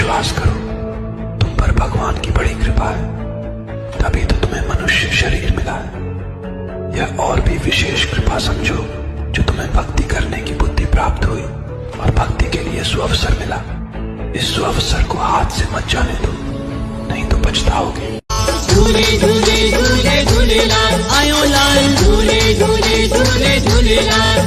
विश्वास करो, तुम पर भगवान की बड़ी कृपा है, तभी तो तुम्हें मनुष्य शरीर मिला है। यह और भी विशेष कृपा समझो जो तुम्हें भक्ति करने की बुद्धि प्राप्त हुई और भक्ति के लिए सुअवसर मिला। इस सुअवसर को हाथ से मत जाने दो, नहीं तो पछताओगे। झूले झूले झूले झूले लाल आयो लाल, झूले झूले झूले झूले लाल।